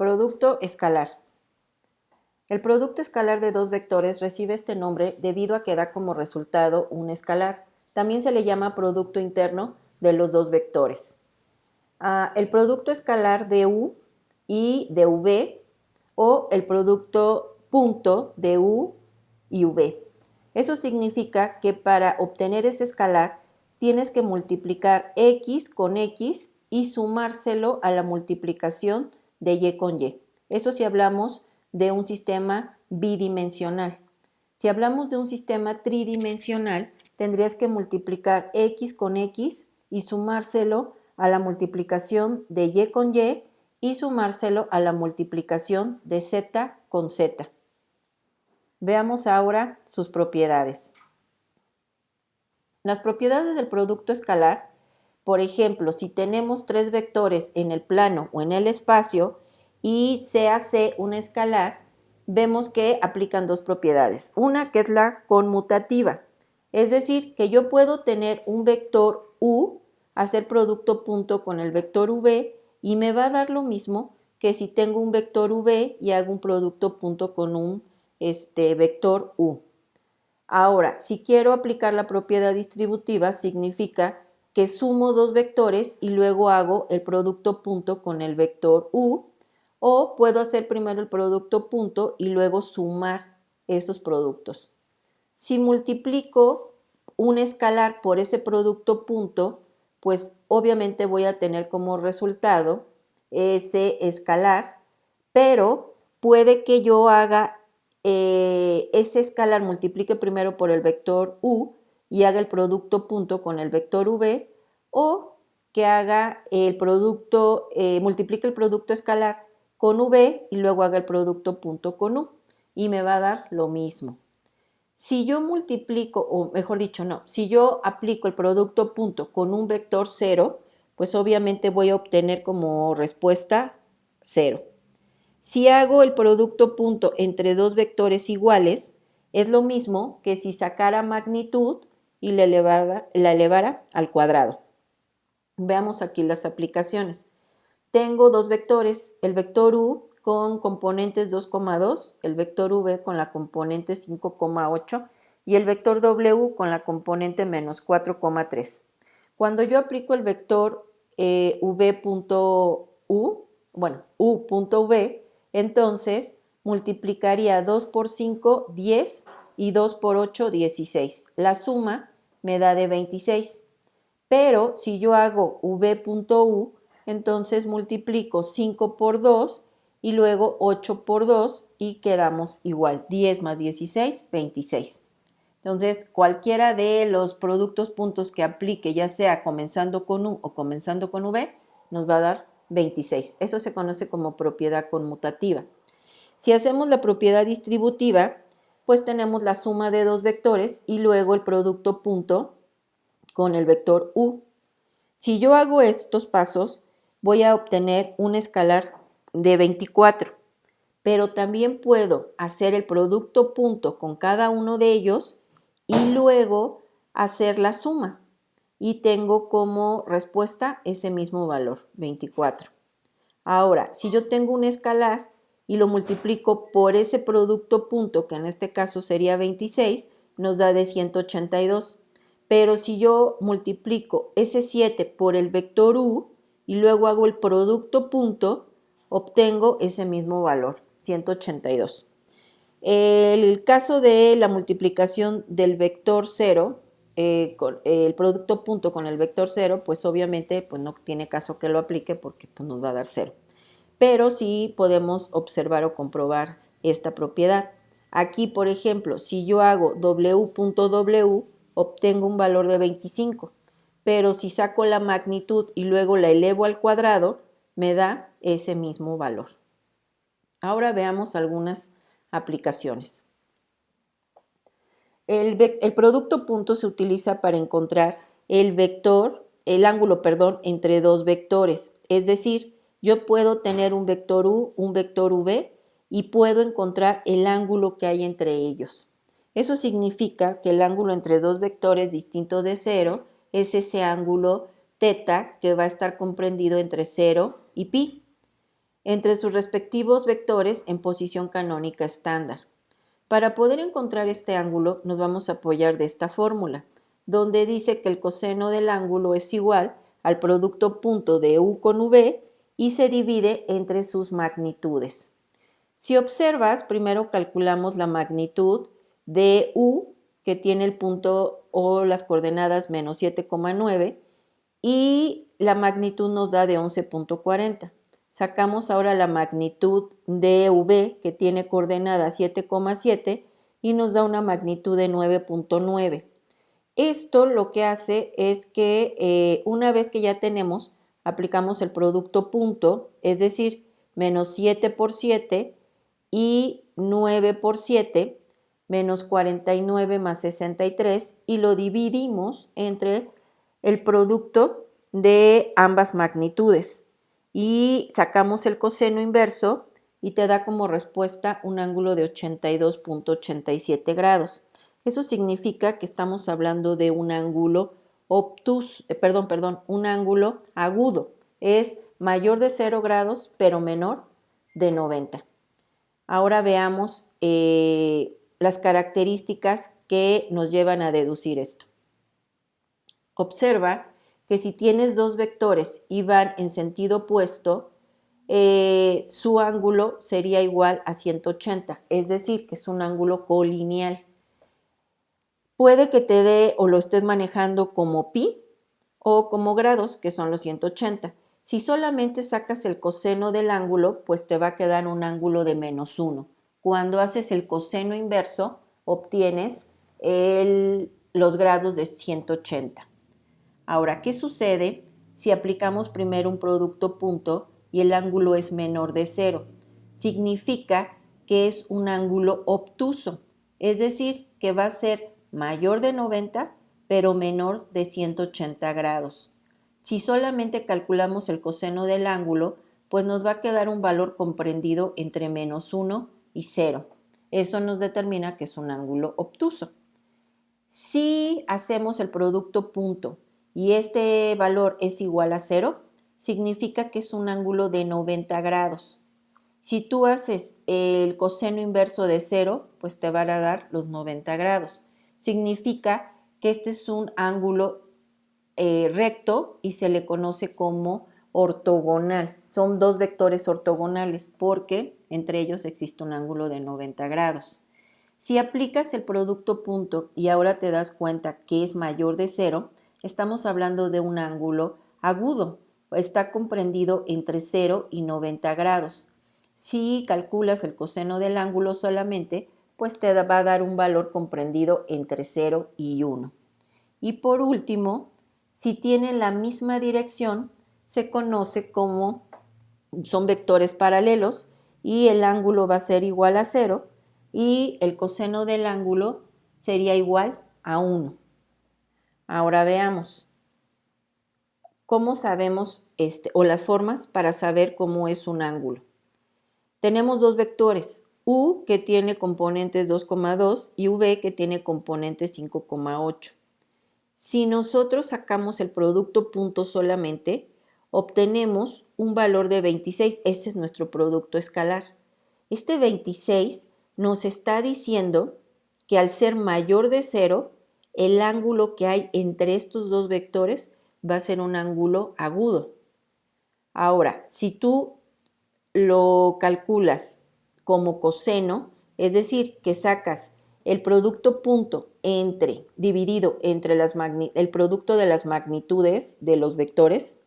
Producto escalar. El producto escalar de dos vectores recibe este nombre debido a que da como resultado un escalar. También se le llama producto interno de los dos vectores. El producto escalar de U y de V, o el producto punto de U y V. Eso significa que para obtener ese escalar tienes que multiplicar X con X y sumárselo a la multiplicación de Y con Y. Eso si hablamos de un sistema bidimensional. Si hablamos de un sistema tridimensional, tendrías que multiplicar X con X y sumárselo a la multiplicación de Y con Y y sumárselo a la multiplicación de Z con Z. Veamos ahora sus propiedades. Las propiedades del producto escalar, por ejemplo, si tenemos tres vectores en el plano o en el espacio y se hace un escalar, vemos que aplican dos propiedades. Una que es la conmutativa, es decir, que yo puedo tener un vector U, hacer producto punto con el vector V y me va a dar lo mismo que si tengo un vector V y hago un producto punto con un vector U. Ahora, si quiero aplicar la propiedad distributiva, significa que sumo dos vectores y luego hago el producto punto con el vector U, o puedo hacer primero el producto punto y luego sumar esos productos. Si multiplico un escalar por ese producto punto, pues obviamente voy a tener como resultado ese escalar, pero puede que yo haga ese escalar, multiplique primero por el vector U y haga el producto punto con el vector V, o que haga el producto, multiplique el producto escalar con V y luego haga el producto punto con U y me va a dar lo mismo. Si yo multiplico, o mejor dicho, no, si yo aplico el producto punto con un vector 0, pues obviamente voy a obtener como respuesta 0. Si hago el producto punto entre dos vectores iguales, es lo mismo que si sacara magnitud y la elevara al cuadrado. Veamos aquí las aplicaciones. Tengo dos vectores, el vector U con componentes 2,2, el vector V con la componente 5,8 y el vector W con la componente menos 4,3. Cuando yo aplico el vector V.U, bueno, U.V, entonces multiplicaría 2 por 5, 10 y 2 por 8, 16. La suma me da de 26. Pero si yo hago V.U, entonces multiplico 5 por 2 y luego 8 por 2 y quedamos igual. 10 más 16, 26. Entonces, cualquiera de los productos puntos que aplique, ya sea comenzando con U o comenzando con V, nos va a dar 26. Eso se conoce como propiedad conmutativa. Si hacemos la propiedad distributiva, pues tenemos la suma de dos vectores y luego el producto punto con el vector U. Si yo hago estos pasos, voy a obtener un escalar de 24, pero también puedo hacer el producto punto con cada uno de ellos y luego hacer la suma. Y tengo como respuesta ese mismo valor, 24. Ahora, si yo tengo un escalar y lo multiplico por ese producto punto, que en este caso sería 26, nos da de 182. Pero si yo multiplico ese 7 por el vector U y luego hago el producto punto, obtengo ese mismo valor, 182. El caso de la multiplicación del vector 0, con el producto punto con el vector 0, pues obviamente pues no tiene caso que lo aplique porque pues nos va a dar 0. Pero sí podemos observar o comprobar esta propiedad. Aquí, por ejemplo, si yo hago W.W, obtengo un valor de 25, pero si saco la magnitud y luego la elevo al cuadrado, me da ese mismo valor. Ahora veamos algunas aplicaciones. El producto punto se utiliza para encontrar el ángulo, entre dos vectores. Es decir, yo puedo tener un vector U, un vector V y puedo encontrar el ángulo que hay entre ellos. Eso significa que el ángulo entre dos vectores distintos de 0 es ese ángulo θ que va a estar comprendido entre 0 y pi. entre sus respectivos vectores en posición canónica estándar. Para poder encontrar este ángulo nos vamos a apoyar de esta fórmula, donde dice que el coseno del ángulo es igual al producto punto de U con V y se divide entre sus magnitudes. Si observas, primero calculamos la magnitud de U, que tiene el punto o las coordenadas menos 7,9, y la magnitud nos da de 11,40. Sacamos ahora la magnitud de V, que tiene coordenadas 7,7, y nos da una magnitud de 9,9. Esto lo que hace es que una vez que ya tenemos, aplicamos el producto punto, es decir, menos 7 por 7 y 9 por 7, menos 49 más 63, y lo dividimos entre el producto de ambas magnitudes y sacamos el coseno inverso y te da como respuesta un ángulo de 82,87 grados. Eso significa que estamos hablando de un ángulo obtuso, un ángulo agudo. Es mayor de 0 grados, pero menor de 90. Ahora veamos las características que nos llevan a deducir esto. Observa que si tienes dos vectores y van en sentido opuesto, su ángulo sería igual a 180, es decir, que es un ángulo colineal. Puede que te dé o lo estés manejando como pi o como grados, que son los 180. Si solamente sacas el coseno del ángulo, pues te va a quedar un ángulo de menos 1. Cuando haces el coseno inverso, obtienes los grados de 180. Ahora, ¿qué sucede si aplicamos primero un producto punto y el ángulo es menor de 0? Significa que es un ángulo obtuso, es decir, que va a ser mayor de 90, pero menor de 180 grados. Si solamente calculamos el coseno del ángulo, pues nos va a quedar un valor comprendido entre menos 1 y 0. Eso nos determina que es un ángulo obtuso. Si hacemos el producto punto y este valor es igual a 0, significa que es un ángulo de 90 grados. Si tú haces el coseno inverso de 0, pues te van a dar los 90 grados. Significa que este es un ángulo recto y se le conoce como ortogonal. Son dos vectores ortogonales porque entre ellos existe un ángulo de 90 grados. Si aplicas el producto punto y ahora te das cuenta que es mayor de 0, estamos hablando de un ángulo agudo. Está comprendido entre 0 y 90 grados. Si calculas el coseno del ángulo solamente, pues te va a dar un valor comprendido entre 0 y 1. Y por último, si tienen la misma dirección, se conoce como son vectores paralelos y el ángulo va a ser igual a 0 y el coseno del ángulo sería igual a 1. Ahora veamos cómo sabemos o las formas para saber cómo es un ángulo. Tenemos dos vectores, U que tiene componentes 2,2 y V que tiene componentes 5,8. Si nosotros sacamos el producto punto solamente, obtenemos un valor de 26, ese es nuestro producto escalar. Este 26 nos está diciendo que al ser mayor de 0, el ángulo que hay entre estos dos vectores va a ser un ángulo agudo. Ahora, si tú lo calculas como coseno, es decir, que sacas el producto punto dividido entre el producto de las magnitudes de los vectores,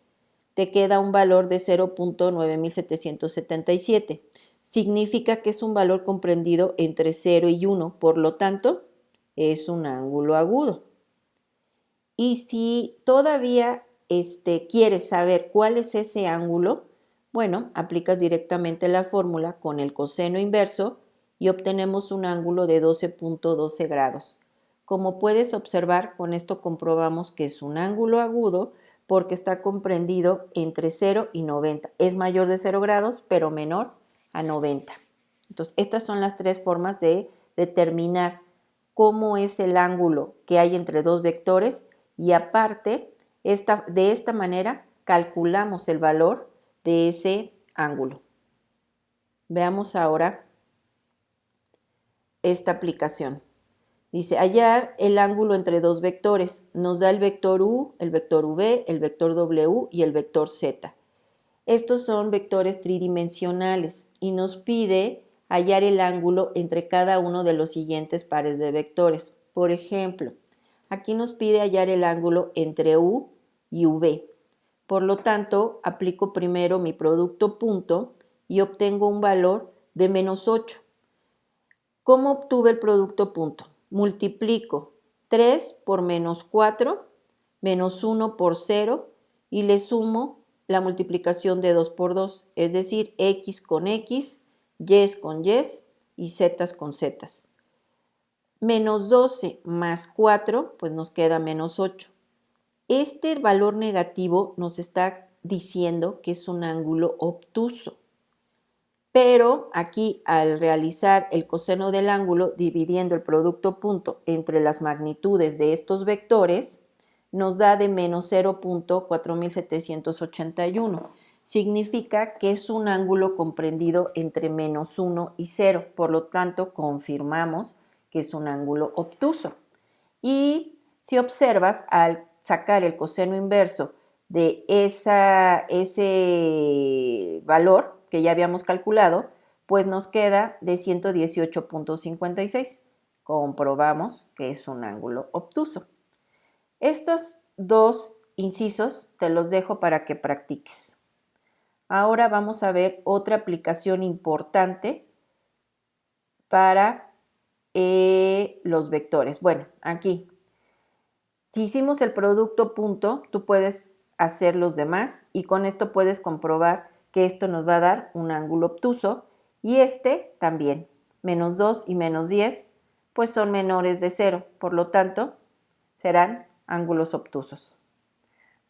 te queda un valor de 0,9777. Significa que es un valor comprendido entre 0 y 1, por lo tanto, es un ángulo agudo. Y si todavía quieres saber cuál es ese ángulo, bueno, aplicas directamente la fórmula con el coseno inverso y obtenemos un ángulo de 12,12 grados. Como puedes observar, con esto comprobamos que es un ángulo agudo porque está comprendido entre 0 y 90. Es mayor de 0 grados, pero menor a 90. Entonces, estas son las tres formas de determinar cómo es el ángulo que hay entre dos vectores y aparte, de esta manera calculamos el valor de ese ángulo. Veamos ahora esta aplicación. Dice, hallar el ángulo entre dos vectores. Nos da el vector u, el vector v, el vector w y el vector z. Estos son vectores tridimensionales y nos pide hallar el ángulo entre cada uno de los siguientes pares de vectores. Por ejemplo, aquí nos pide hallar el ángulo entre u y v. Por lo tanto, aplico primero mi producto punto y obtengo un valor de menos 8. ¿Cómo obtuve el producto punto? Multiplico 3 por menos 4, menos 1 por 0 y le sumo la multiplicación de 2 por 2, es decir, x con x, y con y z con z. Menos 12 más 4, pues nos queda menos 8. Este valor negativo nos está diciendo que es un ángulo obtuso. Pero aquí al realizar el coseno del ángulo dividiendo el producto punto entre las magnitudes de estos vectores, nos da de menos 0.4781. Significa que es un ángulo comprendido entre menos 1 y 0. Por lo tanto, confirmamos que es un ángulo obtuso. Y si observas, al sacar el coseno inverso de ese valor que ya habíamos calculado, pues nos queda de 118.56. Comprobamos que es un ángulo obtuso. Estos dos incisos te los dejo para que practiques. Ahora vamos a ver otra aplicación importante para los vectores. Bueno, aquí, si hicimos el producto punto, tú puedes hacer los demás y con esto puedes comprobar que esto nos va a dar un ángulo obtuso y este también. Menos 2 y menos 10 pues son menores de 0, por lo tanto serán ángulos obtusos.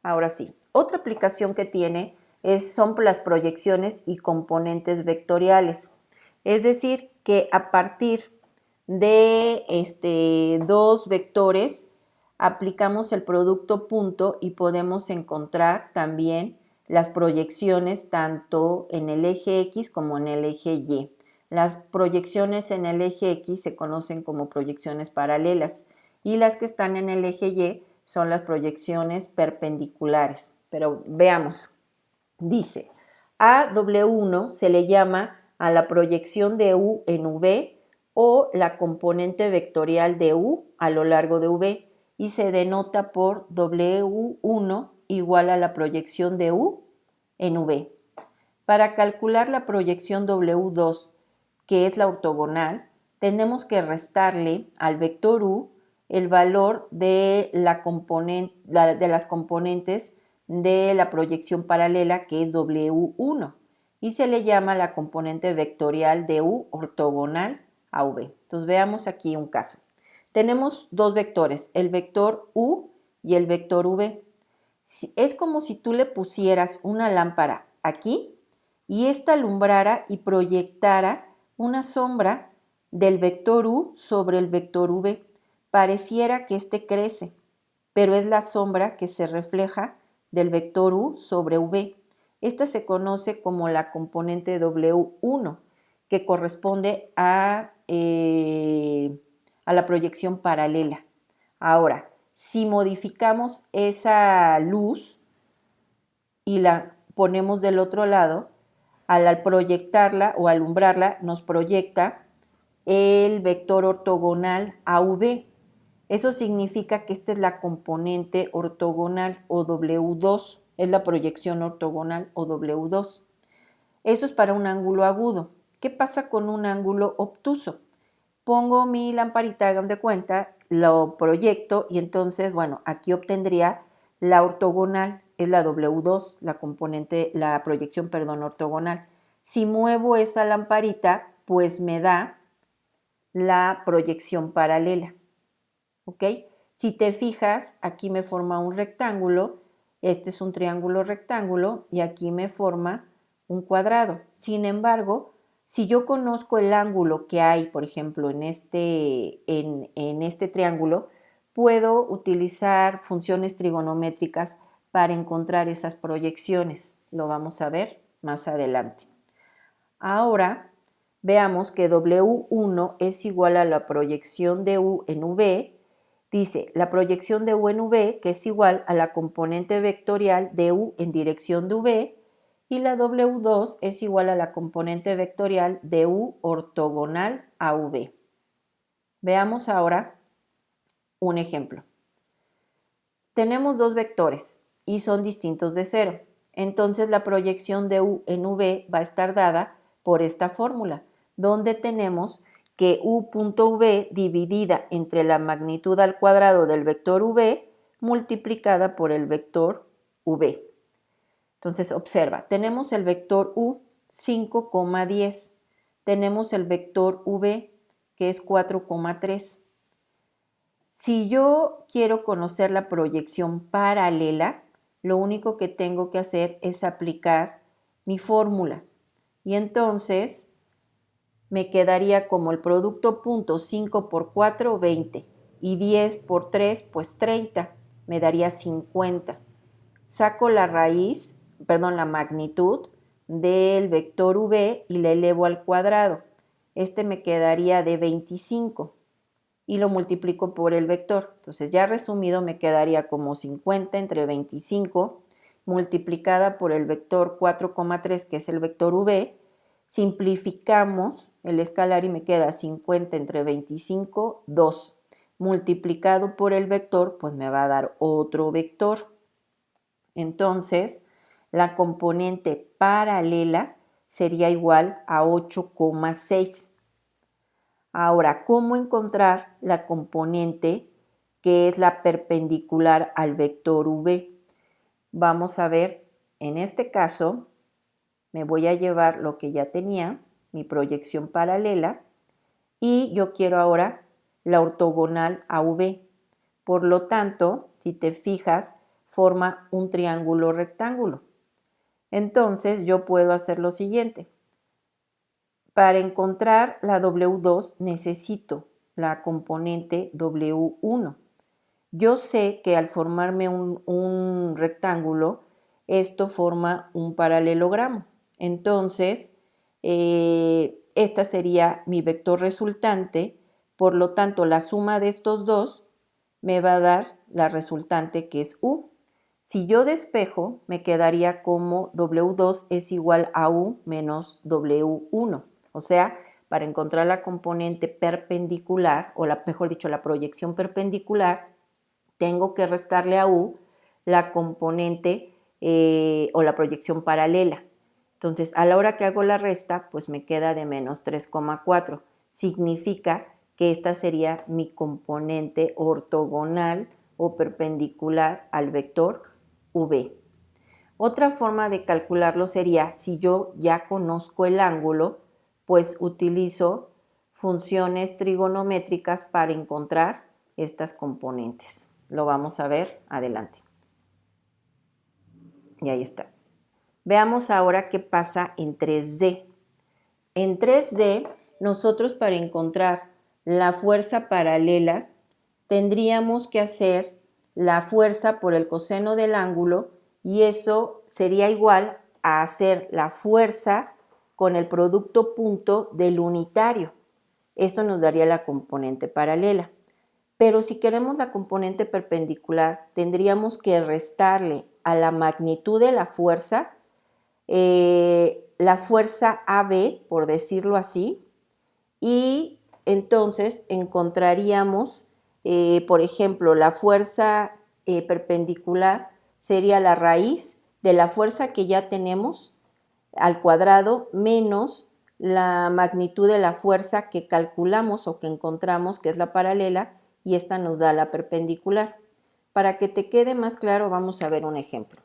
Ahora sí, otra aplicación que tiene son las proyecciones y componentes vectoriales. Es decir, que a partir de dos vectores aplicamos el producto punto y podemos encontrar también las proyecciones tanto en el eje X como en el eje Y. Las proyecciones en el eje X se conocen como proyecciones paralelas y las que están en el eje Y son las proyecciones perpendiculares. Pero veamos, dice, a W1 se le llama a la proyección de U en V o la componente vectorial de U a lo largo de V y se denota por W1 igual a la proyección de U en V. Para calcular la proyección W2, que es la ortogonal, tenemos que restarle al vector U el valor de las componentes de la proyección paralela, que es W1, y se le llama la componente vectorial de U ortogonal a V. Entonces veamos aquí un caso. Tenemos dos vectores, el vector U y el vector V. Es como si tú le pusieras una lámpara aquí y esta alumbrara y proyectara una sombra del vector U sobre el vector V. Pareciera que este crece, pero es la sombra que se refleja del vector U sobre V. Esta se conoce como la componente W1, que corresponde a la proyección paralela. Ahora, si modificamos esa luz y la ponemos del otro lado, al proyectarla o alumbrarla, nos proyecta el vector ortogonal a V. Eso significa que esta es la componente ortogonal o W2, es la proyección ortogonal o W2. Eso es para un ángulo agudo. ¿Qué pasa con un ángulo obtuso? Pongo mi lamparita, hagan de cuenta, lo proyecto y entonces, bueno, aquí obtendría la ortogonal, es la W2, la proyección, ortogonal. Si muevo esa lamparita, pues me da la proyección paralela. ¿Ok? Si te fijas, aquí me forma un rectángulo, este es un triángulo rectángulo y aquí me forma un cuadrado. Sin embargo, si yo conozco el ángulo que hay, por ejemplo, en este triángulo, puedo utilizar funciones trigonométricas para encontrar esas proyecciones. Lo vamos a ver más adelante. Ahora veamos que W1 es igual a la proyección de U en V. Dice la proyección de U en V, que es igual a la componente vectorial de U en dirección de V, y la W2 es igual a la componente vectorial de U ortogonal a V. Veamos ahora un ejemplo. Tenemos dos vectores y son distintos de cero. Entonces la proyección de U en V va a estar dada por esta fórmula, donde tenemos que U.V dividida entre la magnitud al cuadrado del vector V multiplicada por el vector V. Entonces observa, tenemos el vector U 5,10, tenemos el vector V que es 4,3. Si yo quiero conocer la proyección paralela, lo único que tengo que hacer es aplicar mi fórmula. Y entonces me quedaría como el producto punto 5 por 4, 20. Y 10 por 3, pues 30. Me daría 50. Saco la raíz, perdón, la magnitud del vector V y le elevo al cuadrado. Este me quedaría de 25. Y lo multiplico por el vector. Entonces ya resumido me quedaría como 50 entre 25 multiplicada por el vector 4,3 que es el vector V. Simplificamos el escalar y me queda 50 entre 25, 2. Multiplicado por el vector, pues me va a dar otro vector. Entonces, la componente paralela sería igual a 8,6. Ahora, ¿cómo encontrar la componente que es la perpendicular al vector V? Vamos a ver, en este caso, me voy a llevar lo que ya tenía, mi proyección paralela, y yo quiero ahora la ortogonal a V. Por lo tanto, si te fijas, forma un triángulo rectángulo. Entonces, yo puedo hacer lo siguiente. Para encontrar la W2 necesito la componente W1. Yo sé que al formarme un rectángulo, esto forma un paralelogramo. Entonces, esta sería mi vector resultante. Por lo tanto, la suma de estos dos me va a dar la resultante que es U. Si yo despejo, me quedaría como W2 es igual a U menos W1. O sea, para encontrar la componente perpendicular, o mejor dicho, la proyección perpendicular, tengo que restarle a U la componente o la proyección paralela. Entonces, a la hora que hago la resta, pues me queda de menos 3,4. Significa que esta sería mi componente ortogonal o perpendicular al vector V. Otra forma de calcularlo sería, si yo ya conozco el ángulo, pues utilizo funciones trigonométricas para encontrar estas componentes. Lo vamos a ver adelante. Y ahí está. Veamos ahora qué pasa en 3D. En 3D, nosotros para encontrar la fuerza paralela, tendríamos que hacer la fuerza por el coseno del ángulo y eso sería igual a hacer la fuerza con el producto punto del unitario. Esto nos daría la componente paralela. Pero si queremos la componente perpendicular, tendríamos que restarle a la magnitud de la fuerza AB, por decirlo así, y entonces encontraríamos, por ejemplo, la fuerza perpendicular sería la raíz de la fuerza que ya tenemos al cuadrado menos la magnitud de la fuerza que calculamos o que encontramos, que es la paralela, y esta nos da la perpendicular. Para que te quede más claro, vamos a ver un ejemplo.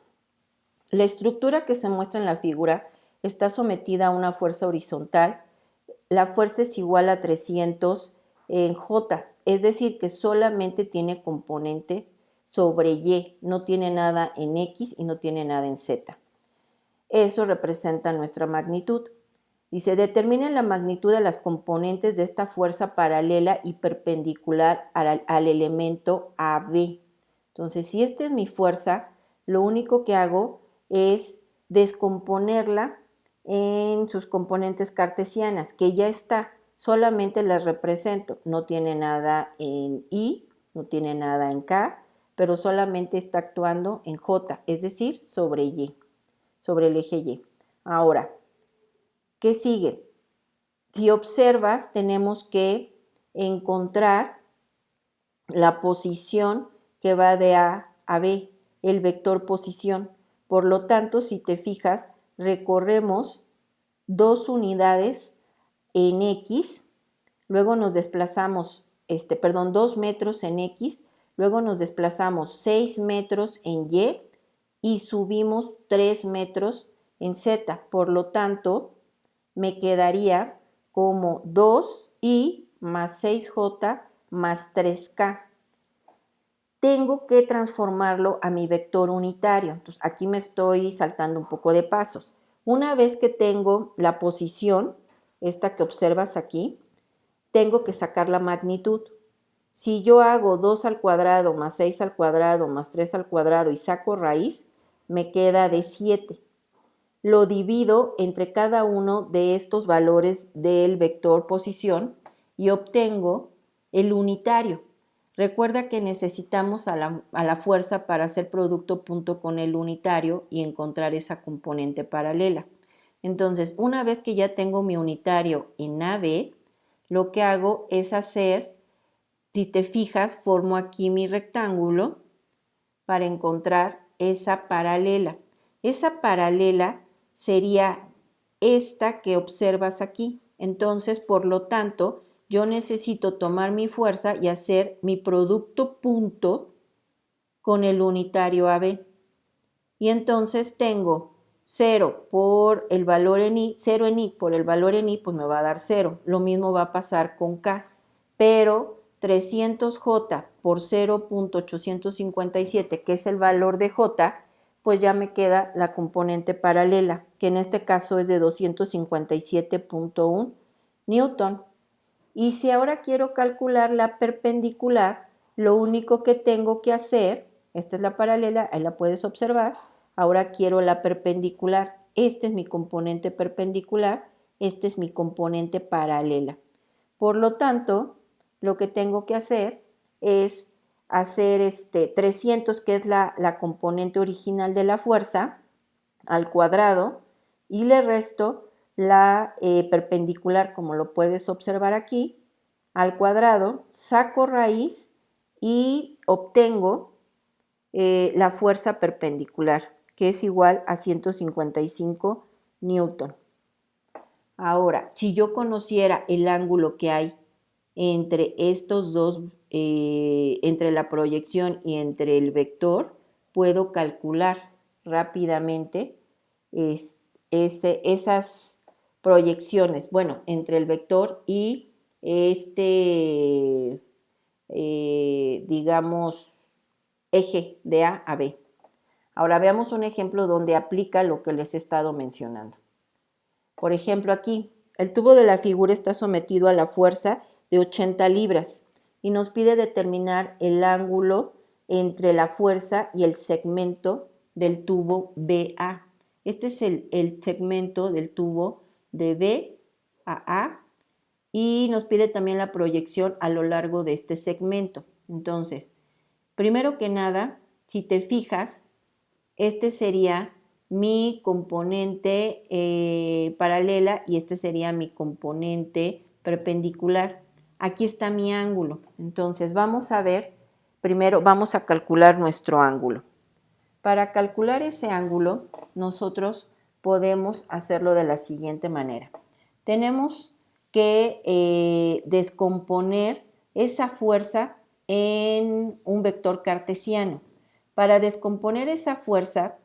La estructura que se muestra en la figura está sometida a una fuerza horizontal. La fuerza es igual a 300 en J, es decir, que solamente tiene componente sobre Y, no tiene nada en X y no tiene nada en Z. Eso representa nuestra magnitud. Dice, determinen la magnitud de las componentes de esta fuerza paralela y perpendicular al elemento AB. Entonces, si esta es mi fuerza, lo único que hago es descomponerla en sus componentes cartesianas, que ya está, solamente las represento, no tiene nada en I, no tiene nada en K, pero solamente está actuando en J, es decir, sobre Y, sobre el eje Y. Ahora, ¿qué sigue? Si observas, tenemos que encontrar la posición que va de A a B, el vector posición. Por lo tanto, si te fijas, recorremos 2 unidades en X, luego nos desplazamos, 2 metros en X, luego nos desplazamos 6 metros en Y subimos 3 metros en Z. Por lo tanto, me quedaría como 2Y más 6J más 3K. Tengo que transformarlo a mi vector unitario. Entonces, aquí me estoy saltando un poco de pasos. Una vez que tengo la posición, esta que observas aquí, tengo que sacar la magnitud. Si yo hago 2 al cuadrado más 6 al cuadrado más 3 al cuadrado y saco raíz, me queda de 7. Lo divido entre cada uno de estos valores del vector posición y obtengo el unitario. Recuerda que necesitamos a la fuerza para hacer producto punto con el unitario y encontrar esa componente paralela. Entonces, una vez que ya tengo mi unitario en AB, lo que hago es hacer, si te fijas, formo aquí mi rectángulo para encontrar esa paralela. Esa paralela sería esta que observas aquí. Entonces, por lo tanto, yo necesito tomar mi fuerza y hacer mi producto punto con el unitario AB. Y entonces tengo 0 por el valor en I, 0 en I por el valor en I, pues me va a dar 0. Lo mismo va a pasar con K. Pero 300J por 0.857, que es el valor de J, pues ya me queda la componente paralela, que en este caso es de 257.1 Newton. Y si ahora quiero calcular la perpendicular, lo único que tengo que hacer, esta es la paralela, ahí la puedes observar, ahora quiero la perpendicular. Este es mi componente perpendicular, este es mi componente paralela. Por lo tanto, lo que tengo que hacer es hacer 300, que es la componente original de la fuerza, al cuadrado, y le resto la perpendicular, como lo puedes observar aquí, al cuadrado, saco raíz y obtengo la fuerza perpendicular, que es igual a 155 Newton. Ahora, si yo conociera el ángulo que hay entre estos dos, entre la proyección y entre el vector, puedo calcular rápidamente esas proyecciones, bueno, entre el vector y digamos, eje de A a B. Ahora veamos un ejemplo donde aplica lo que les he estado mencionando. Por ejemplo, aquí, el tubo de la figura está sometido a la fuerza de 80 libras y nos pide determinar el ángulo entre la fuerza y el segmento del tubo BA. Este es el segmento del tubo de B a A y nos pide también la proyección a lo largo de este segmento. Entonces, primero que nada, si te fijas, este sería mi componente paralela y este sería mi componente perpendicular. Aquí está mi ángulo. Entonces vamos a ver, primero vamos a calcular nuestro ángulo. Para calcular ese ángulo, nosotros podemos hacerlo de la siguiente manera. Tenemos que descomponer esa fuerza en un vector cartesiano. Para descomponer esa fuerza,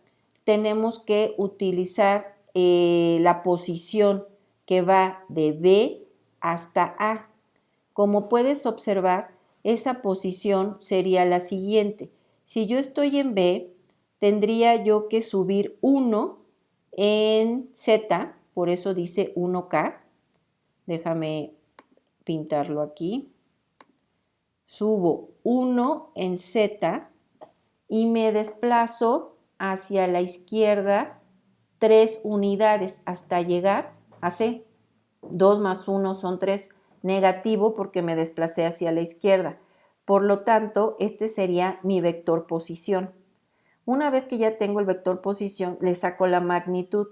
tenemos que utilizar la posición que va de B hasta A. Como puedes observar, esa posición sería la siguiente. Si yo estoy en B, tendría yo que subir 1 en Z, por eso dice 1K. Déjame pintarlo aquí. Subo 1 en Z y me desplazo hacia la izquierda 3 unidades hasta llegar a C. 2 más 1 son 3. Negativo porque me desplacé hacia la izquierda. Por lo tanto, este sería mi vector posición. Una vez que ya tengo el vector posición, le saco la magnitud.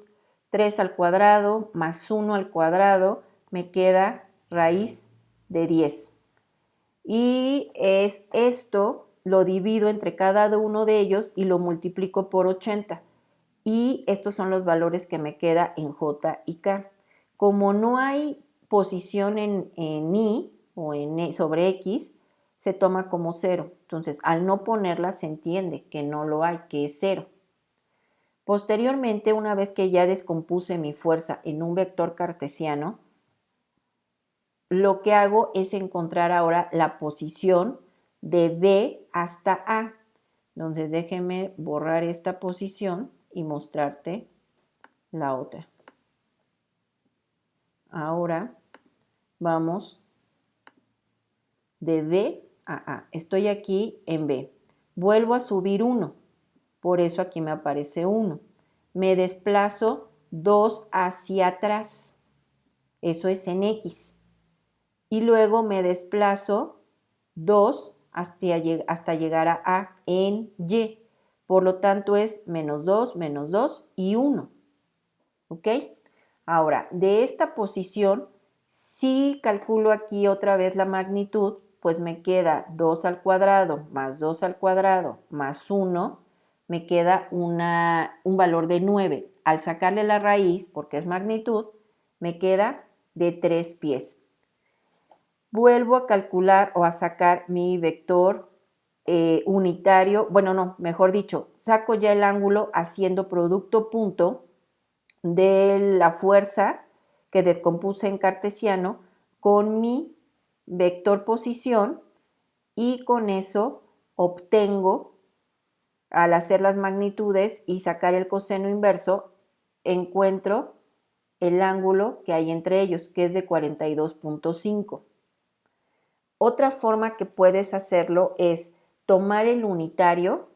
3 al cuadrado más 1 al cuadrado me queda raíz de 10. Y esto lo divido entre cada uno de ellos y lo multiplico por 80. Y estos son los valores que me queda en J y K. Como no hay posición en Y o sobre X, se toma como 0. Entonces, al no ponerla, se entiende que no lo hay, que es 0. Posteriormente, una vez que ya descompuse mi fuerza en un vector cartesiano, lo que hago es encontrar ahora la posición de B hasta A. Entonces, déjenme borrar esta posición y mostrarte la otra. Ahora vamos de B a A. Estoy aquí en B. Vuelvo a subir 1. Por eso aquí me aparece 1. Me desplazo 2 hacia atrás. Eso es en X. Y luego me desplazo 2 hasta llegar a A en Y. Por lo tanto es menos 2 y 1. ¿Ok? Ahora, de esta posición, si calculo aquí otra vez la magnitud, pues me queda 2 al cuadrado más 2 al cuadrado más 1, me queda un valor de 9. Al sacarle la raíz, porque es magnitud, me queda de 3 pies. Vuelvo a calcular o a sacar mi vector unitario, bueno, no, mejor dicho, saco ya el ángulo haciendo producto punto de la fuerza que descompuse en cartesiano con mi vector posición y con eso obtengo, al hacer las magnitudes y sacar el coseno inverso, encuentro el ángulo que hay entre ellos, que es de 42.5. Otra forma que puedes hacerlo es tomar el unitario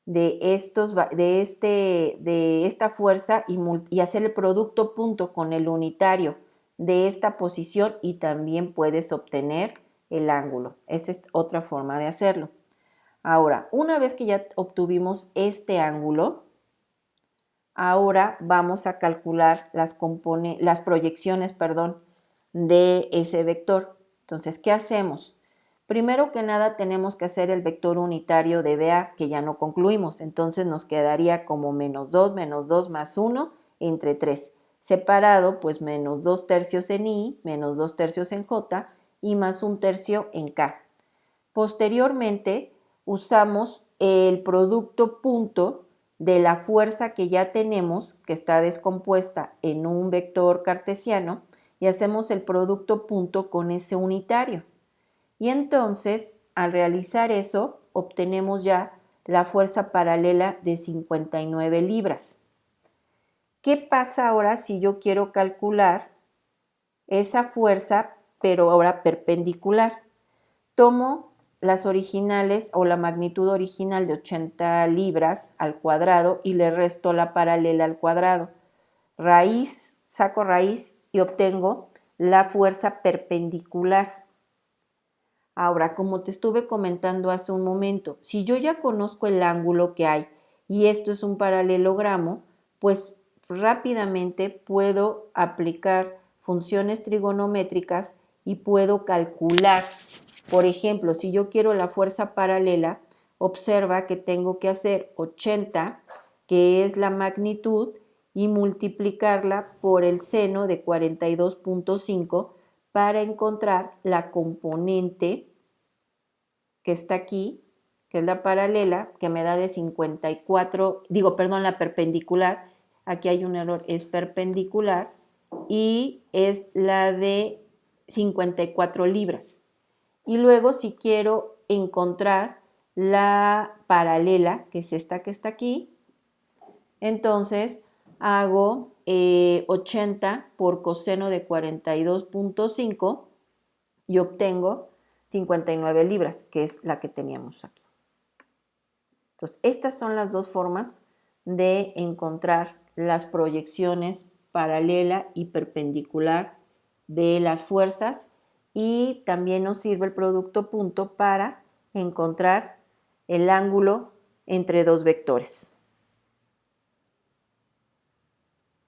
de esta fuerza y hacer el producto punto con el unitario de esta posición y también puedes obtener el ángulo. Esa es otra forma de hacerlo. Ahora, una vez que ya obtuvimos este ángulo, ahora vamos a calcular las proyecciones, de ese vector. Entonces, ¿qué hacemos? Primero que nada tenemos que hacer el vector unitario de BA, que ya no concluimos. Entonces nos quedaría como menos 2 más 1 entre 3. Separado, pues menos 2 tercios en I, menos 2 tercios en J y más 1 tercio en K. Posteriormente usamos el producto punto de la fuerza que ya tenemos, que está descompuesta en un vector cartesiano, y hacemos el producto punto con ese unitario. Y entonces, al realizar eso, obtenemos ya la fuerza paralela de 59 libras. ¿Qué pasa ahora si yo quiero calcular esa fuerza, pero ahora perpendicular? Tomo las originales o la magnitud original de 80 libras al cuadrado y le resto la paralela al cuadrado. Saco raíz y obtengo la fuerza perpendicular. Ahora, como te estuve comentando hace un momento, si yo ya conozco el ángulo que hay y esto es un paralelogramo, pues rápidamente puedo aplicar funciones trigonométricas y puedo calcular. Por ejemplo, si yo quiero la fuerza paralela, observa que tengo que hacer 80, que es la magnitud, y multiplicarla por el seno de 42.5 para encontrar la componente que está aquí, que es la paralela, que me da de 54, la perpendicular, aquí hay un error, es perpendicular, y es la de 54 libras. Y luego si quiero encontrar la paralela, que es esta que está aquí, entonces hago 80 por coseno de 42.5 y obtengo 59 libras, que es la que teníamos aquí. Entonces, estas son las dos formas de encontrar las proyecciones paralela y perpendicular de las fuerzas, y también nos sirve el producto punto para encontrar el ángulo entre dos vectores.